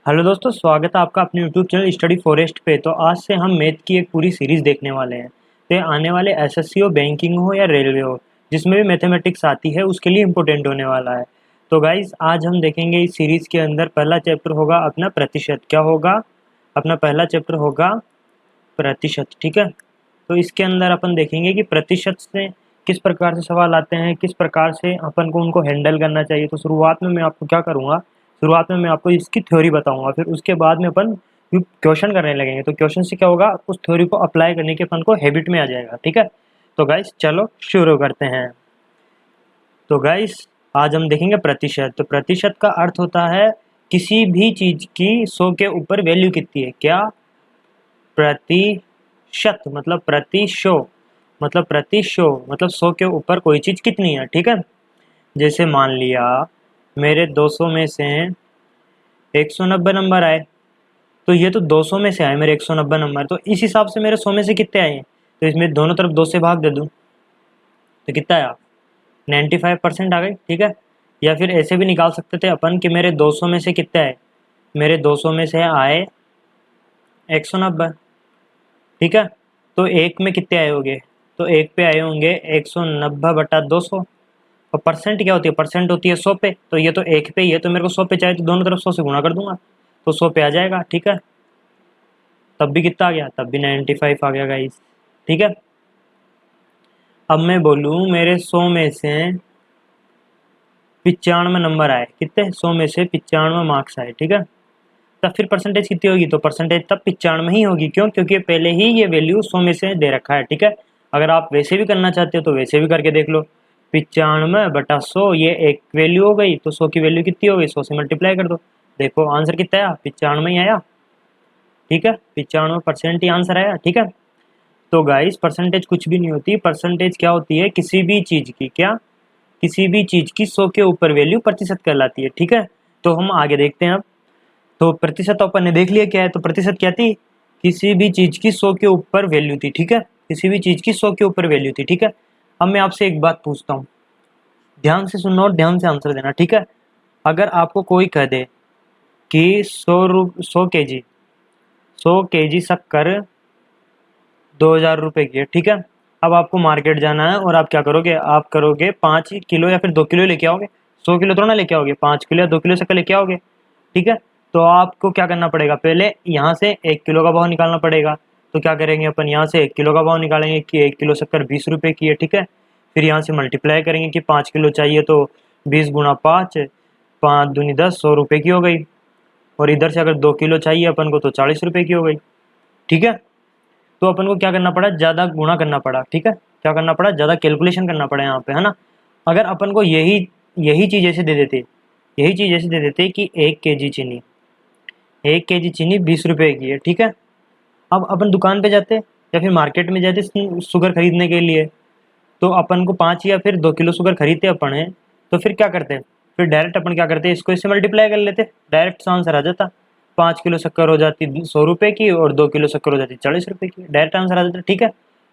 Hello दोस्तों, स्वागत है आपका अपने यूट्यूब चैनल स्टडी फॉरेस्ट पे। तो आज से हम मैथ की एक पूरी सीरीज़ देखने वाले हैं। तो ये आने वाले एसएससी हो, बैंकिंग हो या रेलवे हो, जिसमें भी मैथमेटिक्स आती है उसके लिए इम्पोर्टेंट होने वाला है। तो गाइज आज हम देखेंगे इस सीरीज़ के अंदर पहला चैप्टर होगा अपना प्रतिशत। क्या होगा? अपना पहला चैप्टर होगा प्रतिशत। ठीक है, तो इसके अंदर अपन देखेंगे कि प्रतिशत से किस प्रकार से सवाल आते हैं, किस प्रकार से अपन को उनको हैंडल करना चाहिए। तो शुरुआत में मैं आपको क्या करूँगा, शुरुआत में मैं आपको इसकी थ्योरी बताऊंगा, फिर उसके बाद में अपन क्वेश्चन करने लगेंगे। तो क्वेश्चन से क्या होगा, उस थ्योरी को अप्लाई करने के अपन को हैबिट में आ जाएगा। ठीक है, तो गाइस चलो शुरू करते हैं। तो गाइस आज हम देखेंगे प्रतिशत। तो प्रतिशत का अर्थ होता है किसी भी चीज़ की 100 के ऊपर वैल्यू कितनी है। क्या? प्रतिशत मतलब प्रतिशो मतलब 100 के ऊपर कोई चीज़ कितनी है। ठीक है, जैसे मान लिया मेरे 200 में से 190 नंबर आए, तो ये तो 200 में से आए मेरे 190 नंबर, तो इस हिसाब से मेरे 100 में से कितने आए? तो इसमें दोनों तरफ 2 से भाग दे दूँ तो कितना आया? 95% आ गई। ठीक है, या फिर ऐसे भी निकाल सकते थे अपन कि मेरे 200 में से कितने आए, मेरे 200 में से आए 190। ठीक है, तो एक में कितने आए होंगे? तो एक पे आए होंगे 190/200। और परसेंट क्या होती है? परसेंट होती है 100 पे। तो ये तो एक पे ही है, तो मेरे को 100 पे चाहिए, तो दोनों तरफ 100 से गुणा कर दूंगा तो 100 पे आ जाएगा। ठीक है, तब भी कितना आ गया? तब भी 95 आ गया गाइस। ठीक है, अब मैं बोलूँ मेरे 100 में से 95 नंबर आए। कितने? 100 में से 95 मार्क्स आए। ठीक है, तब फिर परसेंटेज कितनी होगी? तो परसेंटेज तब 95 ही होगी। क्यों? क्योंकि पहले ही ये वैल्यू 100 में से दे रखा है। ठीक है, अगर आप वैसे भी करना चाहते हो तो वैसे भी करके देख लो। 95/100 ये एक वैल्यू हो गई, तो 100 की वैल्यू कितनी हो गई? 100 से मल्टीप्लाई कर दो, देखो आंसर कितना आया? 95 ही आया। ठीक है, 95% ही आंसर आया। ठीक है, तो गाइस परसेंटेज कुछ भी नहीं होती। परसेंटेज क्या होती है? किसी भी चीज़ की, क्या? किसी भी चीज़ की 100 के ऊपर वैल्यू प्रतिशत कहलाती है। ठीक है, तो हम आगे देखते हैं अब। तो प्रतिशत तो अपन ने देख लिया क्या है। तो प्रतिशत क्या थी? किसी भी चीज़ की 100 के ऊपर वैल्यू थी। ठीक है, किसी भी चीज़ की 100 के ऊपर वैल्यू थी। ठीक है, अब मैं आपसे एक बात पूछता हूँ, ध्यान से सुनना और ध्यान से आंसर देना। ठीक है, अगर आपको कोई कह दे कि 100 केजी शक्कर 2000 रुपये की है। ठीक है, अब आपको मार्केट जाना है और आप क्या करोगे? आप करोगे 5 किलो या फिर 2 किलो लेके आओगे। 100 किलो थोड़ा ना लेके आओगे, 5 किलो या 2 किलो शक्कर लेके आओगे। ठीक है, तो आपको क्या करना पड़ेगा? पहले यहाँ से 1 किलो का भाव निकालना पड़ेगा। तो क्या करेंगे अपन? यहाँ से 1 किलो का भाव निकालेंगे कि 1 किलो शक्कर 20 रुपये की है। ठीक है, फिर यहाँ से मल्टीप्लाई करेंगे कि 5 किलो चाहिए, तो 20 × 5, 5 दूनी 10, 100 रुपये की हो गई। और इधर से अगर 2 किलो चाहिए अपन को तो 40 रुपये की हो गई। ठीक है, तो अपन को क्या करना पड़ा? ज़्यादा गुणा करना पड़ा। ठीक है, क्या करना पड़ा? ज़्यादा कैलकुलेशन करना पड़ा यहाँ पे, है ना। अगर अपन को यही यही चीज़ ऐसे दे देते, यही चीज़ ऐसे दे देते कि 1 केजी चीनी, 1 केजी चीनी 20 रुपये की है। ठीक है, अब अपन दुकान पे जाते या फिर मार्केट में जाते शुगर खरीदने के लिए, तो अपन को 5 या फिर 2 किलो शुगर खरीदते अपन है, तो फिर क्या करते? फिर डायरेक्ट अपन क्या करते? इसको इससे मल्टीप्लाई कर लेते, डायरेक्ट आंसर आ जाता। 5 किलो शक्कर हो जाती 100 रुपये की और 2 किलो शक्कर हो जाती 40 रुपये की, डायरेक्ट आंसर आ जाता। ठीक है,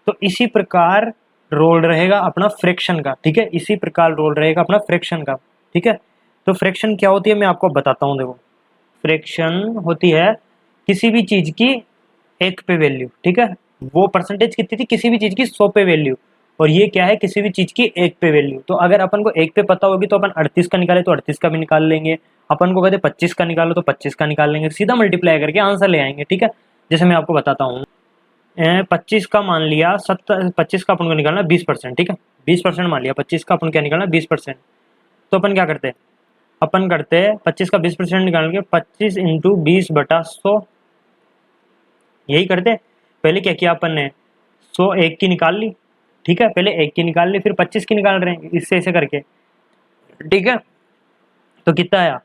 तो इसी प्रकार रोल रहेगा अपना फ्रैक्शन का। ठीक है, इसी प्रकार रोल रहेगा अपना फ्रैक्शन का। ठीक है, तो फ्रैक्शन क्या होती है मैं आपको बताता हूँ। देखो, फ्रैक्शन होती है किसी भी चीज़ की 1 पे वैल्यू। ठीक है, वो परसेंटेज कितनी थी? किसी भी चीज़ की 100 पे वैल्यू। और ये क्या है? किसी भी चीज़ की 1 पे वैल्यू। तो अगर अपन को 1 पे पता होगी तो अपन 38 का निकाले तो 38 का भी निकाल लेंगे। अपन को कहते 25 का निकालो तो 25 का निकाल लेंगे, सीधा मल्टीप्लाई करके आंसर ले आएंगे। ठीक है, जैसे मैं आपको बताता हूँ, 25 का मान लिया 25 का अपन को निकालना 20%। ठीक है, 20% मान लिया, 25 का अपन क्या निकालना? 20%। तो अपन क्या करते हैं? अपन करते हैं 25 का 20% निकाल के 25 × 20/100, यही करते। पहले क्या किया अपन ने? 100 1 की निकाल ली। ठीक है, पहले 1 की निकाल ली, फिर 25 की निकाल रहे हैं इससे ऐसे करके। ठीक है, तो कितना आया?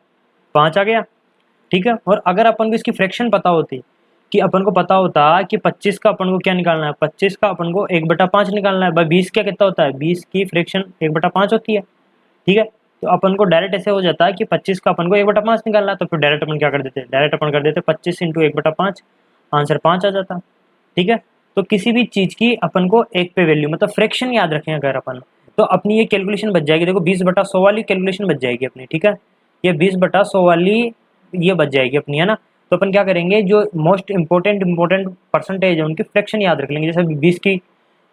5 आ गया। ठीक है, और अगर अपन को इसकी फ्रैक्शन पता होती, कि अपन को पता होता कि 25 का अपन को क्या निकालना है? 25 का अपन को 1/5 निकालना है। भाई 20 क्या कितना होता है? 20 की फ्रैक्शन 1/5 होती है। ठीक है, तो अपन को डायरेक्ट ऐसे हो जाता है कि 25 का अपन को 1/5 निकालना है, तो फिर डायरेक्ट अपन क्या कर देते? डायरेक्ट अपन कर देते 25 × 1/5, आंसर 5 आ जाता। ठीक है, तो किसी भी चीज़ की अपन को 1 पे वैल्यू मतलब फ्रैक्शन याद रखें अगर अपन, तो अपनी ये कैलकुलेशन बच जाएगी। देखो 20/100 वाली कैलकुलेशन बच जाएगी अपनी। ठीक है, ये 20/100 वाली ये बच जाएगी अपनी, है ना। तो अपन क्या करेंगे, जो मोस्ट इंपॉर्टेंट परसेंटेज है उनकी फ्रैक्शन याद रख लेंगे। जैसे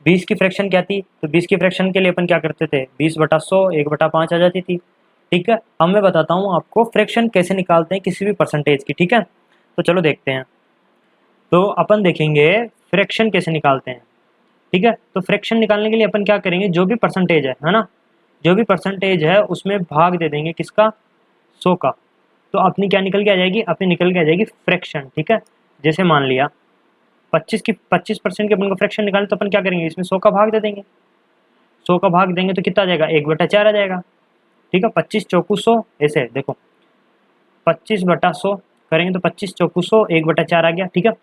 20 की फ्रैक्शन क्या थी, तो 20 की फ्रैक्शन के लिए अपन क्या करते थे, 20/100 1/5 आ जाती थी। ठीक है, अब मैं बताता हूँ आपको फ्रैक्शन कैसे निकालते हैं किसी भी परसेंटेज की। ठीक है, तो चलो देखते हैं। तो अपन देखेंगे फ्रैक्शन कैसे निकालते हैं। ठीक है, तो फ्रैक्शन निकालने के लिए अपन क्या करेंगे, जो भी परसेंटेज है ना, जो भी परसेंटेज है उसमें भाग दे देंगे किसका, 100 का। तो अपनी क्या निकल के आ जाएगी, अपनी निकल के आ जाएगी फ्रैक्शन। ठीक है, जैसे मान लिया 25% की अपन को फ्रैक्शन निकालना, तो अपन क्या करेंगे, इसमें 100 का भाग दे देंगे। 100 का भाग देंगे तो कितना आ जाएगा, 1/4 आ जाएगा। ठीक है, 25 चौकू 100, ऐसे देखो 25/100 करेंगे तो 25 चौकू 100 1/4 आ गया। ठीक है,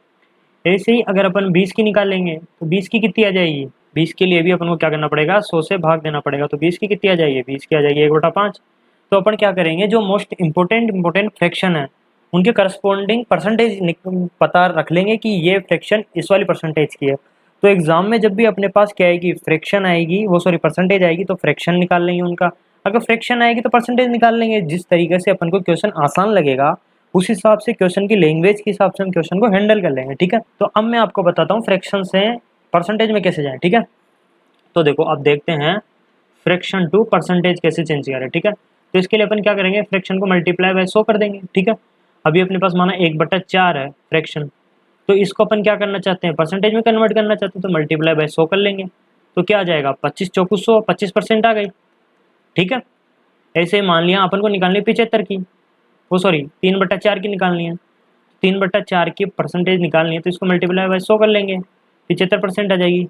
ऐसे ही अगर अपन 20 की निकाल लेंगे तो 20 की कितनी आ जाएगी, 20 के लिए भी अपन को क्या करना पड़ेगा, 100 से भाग देना पड़ेगा। तो 20 की कितनी आ जाएगी, 20 की आ जाएगी 1/5। तो अपन क्या करेंगे, जो मोस्ट इंपॉर्टेंट फ्रैक्शन है उनके करस्पॉन्डिंग परसेंटेज पता रख लेंगे कि ये फ्रैक्शन इस वाली परसेंटेज की है। तो एग्जाम में जब भी अपने पास क्या आएगी, फ्रैक्शन आएगी, वो सॉरी परसेंटेज आएगी, तो फ्रैक्शन निकाल लेंगे उनका। अगर फ्रैक्शन आएगी तो परसेंटेज निकाल लेंगे। जिस तरीके से अपन को क्वेश्चन आसान लगेगा उस हिसाब से, क्वेश्चन की लैंग्वेज के हिसाब से हम क्वेश्चन को हैंडल कर लेंगे। ठीक है, तो अब मैं आपको बताता हूँ फ्रैक्शन से परसेंटेज में कैसे जाएं। ठीक है, तो देखो अब देखते हैं फ्रैक्शन टू परसेंटेज कैसे चेंज करें। ठीक है, तो इसके लिए अपन क्या करेंगे, फ्रैक्शन को मल्टीप्लाई बाय 100 कर देंगे। ठीक है, अभी अपने पास माना 1/4 है फ्रैक्शन, तो इसको अपन क्या करना चाहते हैं, परसेंटेज में कन्वर्ट करना चाहते हैं, तो मल्टीप्लाई बाय 100 कर लेंगे। तो क्या आ जाएगा, 25 चौकू 100, 25% आ गई। ठीक है, ऐसे ही मान लिया अपन को निकालनी 75 की, वो सॉरी 3/4 की निकालनी है। 3/4 की परसेंटेज निकालनी है तो इसको मल्टीप्लाई बाय 100 कर लेंगे, 75% आ जाएगी।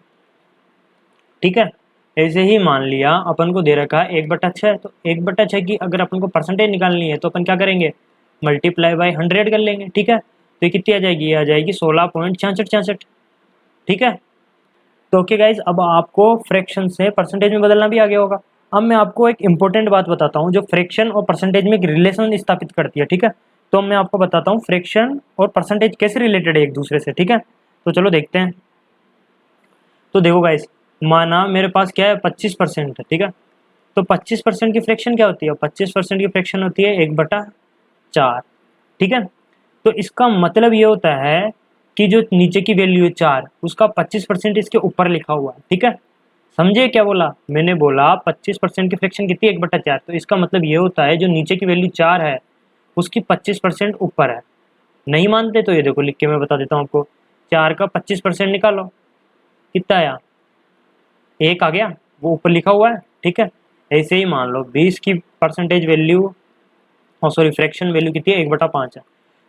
ठीक है, ऐसे ही मान लिया अपन को दे रखा है 1/6, तो 1/6 की अगर अपन को परसेंटेज निकालनी है तो अपन क्या करेंगे, मल्टीप्लाई बाय 100 कर लेंगे। ठीक है, तो ये कितनी आ जाएगी, ये आ जाएगी 16.6666। ठीक है, तो ओके गाइज, अब आपको फ्रैक्शन से परसेंटेज में बदलना भी आ गया होगा। अब मैं आपको एक इंपॉर्टेंट बात बताता हूँ जो फ्रैक्शन और परसेंटेज में एक रिलेशन स्थापित करती है। ठीक है, तो मैं आपको बताता हूँ फ्रैक्शन और परसेंटेज कैसे रिलेटेड है एक दूसरे से। ठीक है, तो चलो देखते हैं। तो देखो गाइज, माना मेरे पास क्या है, 25% है। ठीक है, तो 25% की फ्रैक्शन क्या होती है, 25% की फ्रैक्शन होती है 1/4। ठीक है, तो इसका मतलब ये होता है कि जो नीचे की वैल्यू है 4, उसका 25% इसके ऊपर लिखा हुआ है। ठीक है, समझे क्या बोला, मैंने बोला 25% की फ्रैक्शन कितनी है, 1/4। तो इसका मतलब ये होता है जो नीचे की वैल्यू 4 है उसकी 25% ऊपर है। नहीं मानते तो ये देखो लिख के मैं बता देता हूँ आपको, 4 का 25% निकालो, कितना आया, 1 आ गया, वो ऊपर लिखा हुआ है। ठीक है, ऐसे ही मान लो 20 की परसेंटेज वैल्यू, और सॉरी फ्रैक्शन वैल्यू कितनी है, 1/5 है।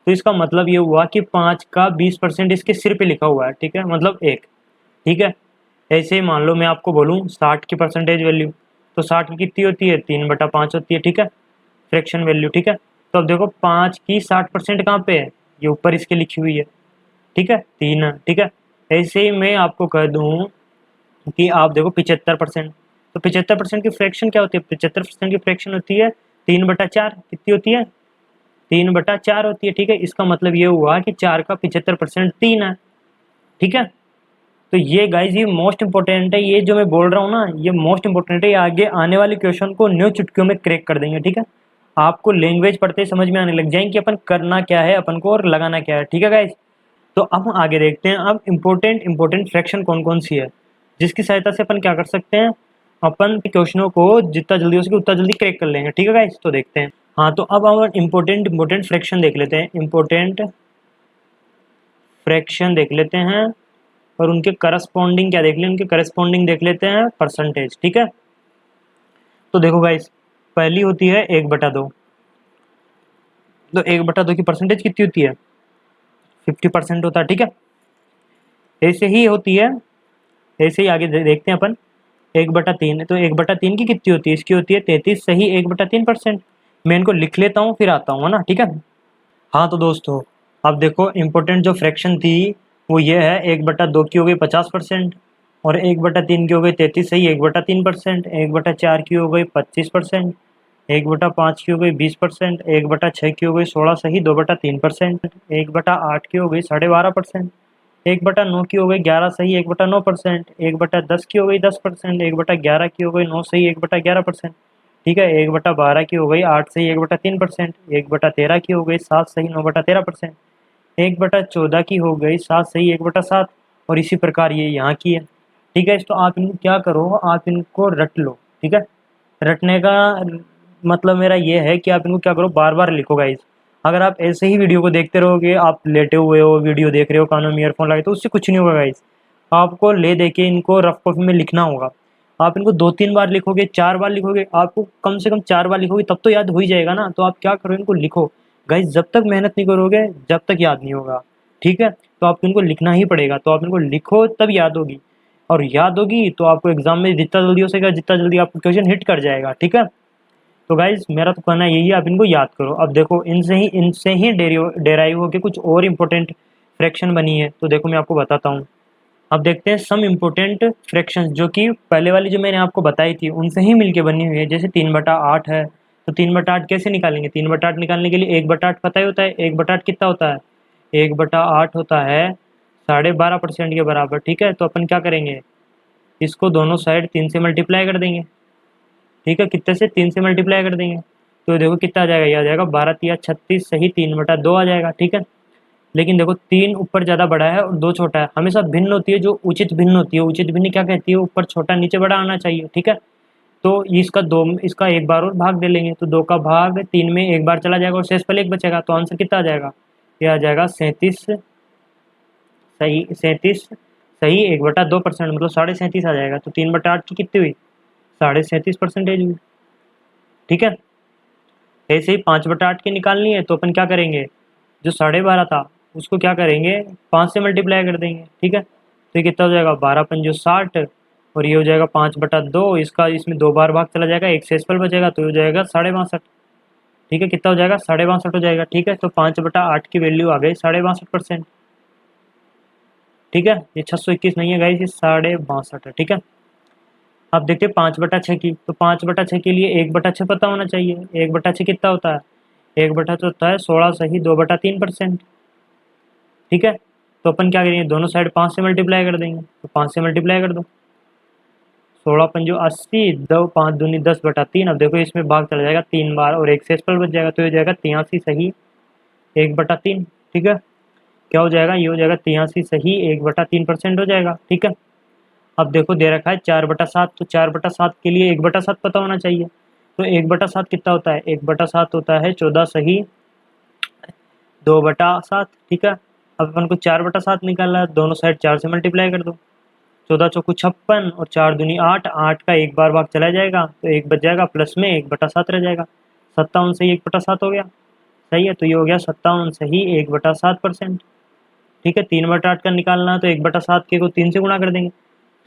तो इसका मतलब ये हुआ कि 5 का 20% इसके सिर पे लिखा हुआ है। ठीक है, मतलब 1। ठीक है, ऐसे ही मान लो मैं आपको बोलूँ 60 की परसेंटेज वैल्यू, तो 60 की कितनी होती है, 3/5 होती है। ठीक है, फ्रैक्शन वैल्यू। ठीक है, तो अब देखो 5 की 60% कहाँ पे है, ये ऊपर इसके लिखी हुई है। ठीक है, 3 है। ठीक है, ऐसे ही मैं आपको कह दूँ कि आप देखो 75%, तो 75% की फ्रैक्शन क्या होती है, 75% की फ्रैक्शन होती है 3/4। कितनी होती है, 3/4 होती है। ठीक है, इसका मतलब ये हुआ कि 4 का 75% 3 है। ठीक है, तो ये गाइज ये मोस्ट इंपॉर्टेंट है, ये जो मैं बोल रहा हूँ ना ये मोस्ट इंपॉर्टेंट है, ये आगे आने वाले क्वेश्चन को न्यू चुटकियों में क्रैक कर देंगे। ठीक है, आपको लैंग्वेज पढ़ते ही समझ में आने लग जाएंगे कि अपन करना क्या है अपन को और लगाना क्या है। ठीक है गाइज, तो अब हम आगे देखते हैं अब इंपॉर्टेंट फ्रैक्शन कौन कौन सी है जिसकी सहायता से अपन क्या कर सकते हैं, अपन क्वेश्चनों को जितना जल्दी हो सके उतना जल्दी क्रैक कर लेंगे। ठीक है गाइज, तो देखते हैं। हाँ, तो अब हम इंपॉर्टेंट फ्रैक्शन देख लेते हैं, इंपॉर्टेंट फ्रैक्शन देख लेते हैं, और उनके करस्पॉन्डिंग क्या देख लें, उनके करस्पॉन्डिंग देख लेते हैं परसेंटेज। ठीक है, तो देखो गाइस, पहली होती है 1/2। तो 1/2 की परसेंटेज कितनी होती है, 50% होता है। ठीक है, ऐसे ही होती है, ऐसे ही आगे देखते हैं अपन 1/3। तो 1/3 की कितनी होती है, इसकी होती है 33, सही 1/3%। मैं इनको लिख लेता हूँ फिर आता हूँ, है ना। ठीक है, हाँ तो दोस्तों अब देखो इम्पोर्टेंट जो फ्रैक्शन थी वो ये है, 1/2 की हो गई 50%, और 1/3 की हो गई 33, सही 1/3%, 1/4 की हो गई 25%, 1/5 की हो गई 20%, 1/6 की हो गई 16, सही 2/3%, 1/8 की हो गई 12.5%, 1/9 की हो गई 11, सही 1/9%, 1/10 की हो गई 10%, 1/11 की हो गई 9, सही 1/11%। ठीक है। 1/12 की हो गई 8 सही 1/3%। 1/13 की हो गई 7 सही 9/13%। 1/14 की हो गई 7 सही 1/7। और इसी प्रकार ये यहाँ की है। ठीक है, तो आप इनको क्या करो, आप इनको रट लो। ठीक है, रटने का मतलब मेरा ये है कि आप इनको क्या करो, बार बार लिखो गाइज। अगर आप ऐसे ही वीडियो को देखते रहोगे, आप लेटे हुए हो वीडियो देख रहे हो कानों में ईयरफोन लगे, तो उससे कुछ नहीं होगा गाइज। आपको ले दे के इनको रफ कॉपी में लिखना होगा। आप इनको 2-3 बार लिखोगे, 4 बार लिखोगे, आपको कम से कम 4 बार लिखोगे तब तो याद हो ही जाएगा ना। तो आप क्या करो, इनको लिखो गाइज। जब तक मेहनत नहीं करोगे जब तक याद नहीं होगा। ठीक है, तो आपको इनको लिखना ही पड़ेगा। तो आप इनको लिखो तब याद होगी, और याद होगी तो आपको एग्जाम में जितना जल्दी हो सकेगा, जितना जल्दी आपको क्वेश्चन हिट कर जाएगा। ठीक है, तो गाइज मेरा तो कहना यही है, आप इनको याद करो। अब देखो इनसे ही डेराइव होकर कुछ और इम्पोर्टेंट फ्रैक्शन बनी है। तो देखो मैं आपको बताता हूँ। अब देखते हैं सम इम्पोर्टेंट फ्रैक्शंस, जो कि पहले वाली जो मैंने आपको बताई थी उनसे ही मिलके बनी हुई है। जैसे 3/8 है, तो 3/8 कैसे निकालेंगे? 3/8 निकालने के लिए 1/8 पता ही होता है। 1/8 कितना होता है? 1/8 होता है 12.5% के बराबर। ठीक है, तो अपन क्या करेंगे, इसको दोनों साइड 3 से मल्टीप्लाई कर देंगे। ठीक है, कितने से? 3 से मल्टीप्लाई कर देंगे। तो देखो कितना आ जाएगा, ये आ जाएगा 12 × 36 सही 3/2 आ जाएगा। ठीक है, लेकिन देखो 3 ऊपर ज़्यादा बड़ा है और 2 छोटा है। हमेशा भिन्न होती है जो उचित भिन्न होती है। उचित भिन्न क्या कहती है? ऊपर छोटा नीचे बड़ा आना चाहिए। ठीक है, तो इसका एक बार और भाग दे लेंगे, तो 2 का भाग 3 में एक बार चला जाएगा और शेष पर 1 बचेगा। तो आंसर कितना आ जाएगा? ये आ जाएगा 37 सही 1/2%, मतलब 37.5 आ जाएगा। तो 3/8 की कितनी हुई? 37.5% हुई। ठीक है, ऐसे ही 5/8 की निकालनी है, तो अपन क्या करेंगे, जो 12.5 था उसको क्या करेंगे, 5 से मल्टीप्लाई कर देंगे। ठीक है, तो ये कितना हो जाएगा, 12×5 = 60, और ये हो जाएगा 5/2। इसका इसमें 2 बार भाग चला जाएगा, एक शेषफल बचेगा, तो हो जाएगा 62.5। ठीक है, कितना हो जाएगा, 62.5 हो जाएगा। ठीक है, तो 5/8 की वैल्यू आ गई 62.5%। ठीक है, ये 621 नहीं है गाइस, ये 62.5 है। ठीक है, अब देखते हैं 5/6 की। तो 5/6 के लिए 1/6 पता होना चाहिए। 1/6 कितना होता है? 1/6 होता है 16 सही 2/3%। ठीक है, तो अपन क्या करेंगे, दोनों साइड 5 से मल्टीप्लाई कर देंगे। तो 5 से मल्टीप्लाई कर दो, 16×5 = 80, 2 5 दूनी 10/3। अब देखो इसमें भाग चला जाएगा 3 बार और एक शेषफल बच जाएगा, तो ये हो जाएगा 83 सही 1/3। ठीक है, क्या हो जाएगा, ये हो जाएगा 83 सही 1/3% हो जाएगा। ठीक है, अब देखो दे रखा है 4/7, तो 4/7 के लिए 1/7 पता होना चाहिए। तो 1/7 कितना होता है? 1/7 होता है 14 सही 2/7। ठीक है, अब अपन को 4/7 निकालना है, दोनों साइड 4 से मल्टीप्लाई कर दो। 14 चौको 56 और 4 दूनी 8, 8 का एक बार भाग चला जाएगा, तो 1 बच जाएगा, प्लस में 1/7 रह जाएगा। 57 सही 1/7 हो गया। सही है, तो ये हो गया 57 सही 1/7%। ठीक है, 3/8 का निकालना है, तो 1/7 के को 3 से गुणा कर देंगे।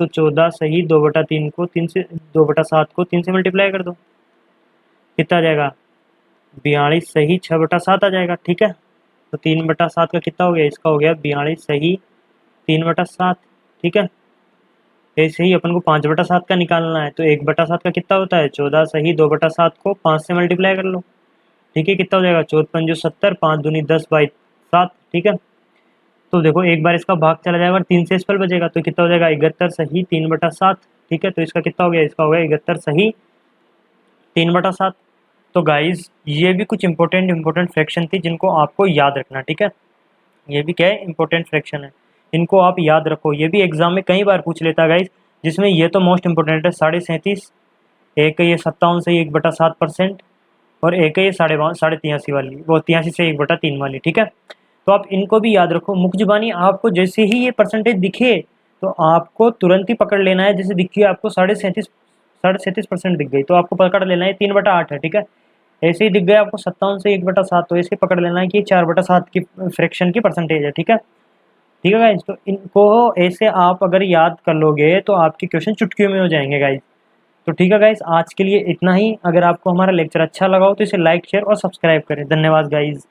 तो 14 सही 2/3 को 3 से 2/7 को 3 से मल्टीप्लाई कर दो, कितना आ जाएगा, 42 सही 6/7 आ जाएगा। ठीक है, तो 3/7 का कितना हो गया, इसका हो गया 42 सही 3/7। ठीक है, ऐसे ही अपन को 5/7 का निकालना है, तो 1/7 का कितना होता है, 14 सही 2/7 को 5 से मल्टीप्लाई कर लो। ठीक है, कितना हो जाएगा, 14×5 = 70, 5 दूनी 10/7। ठीक है, तो देखो एक बार इसका भाग चला जाएगा और 3 से शेषफल बचेगा, तो कितना हो जाएगा, 71 सही 3/7। ठीक है, तो इसका कितना हो गया, इसका हो गया 71 सही 3/7। तो गाइज ये भी कुछ इंपॉर्टेंट फ्रैक्शन थी जिनको आपको याद रखना। ठीक है, ये भी क्या है, इंपॉर्टेंट फ्रैक्शन है, इनको आप याद रखो। ये भी एग्जाम में कई बार पूछ लेता है गाइज, जिसमें ये तो मोस्ट इंपॉर्टेंट है 37.5, एक है ये 57 से 1/7%, और एक है ये 83.5 वाली, वो 83 से 1/3 वाली। ठीक है, तो आप इनको भी याद रखो। मुख्य जुबानी आपको जैसे ही ये परसेंटेज दिखे तो आपको तुरंत ही पकड़ लेना है। जैसे दिखी आपको 37.5% दिख गई, तो आपको पकड़ लेना है 3/8 है। ठीक है, ऐसे ही दिख गया आपको 57 से 1/7, तो ऐसे पकड़ लेना है कि 4/7 की फ्रैक्शन की परसेंटेज है। ठीक है, ठीक है गाइज, तो इनको ऐसे आप अगर याद कर लोगे तो आपके क्वेश्चन चुटकियों में हो जाएंगे गाइज। तो ठीक है गाइज, आज के लिए इतना ही। अगर आपको हमारा लेक्चर अच्छा लगा हो तो इसे लाइक शेयर और सब्सक्राइब करें। धन्यवाद गाइज।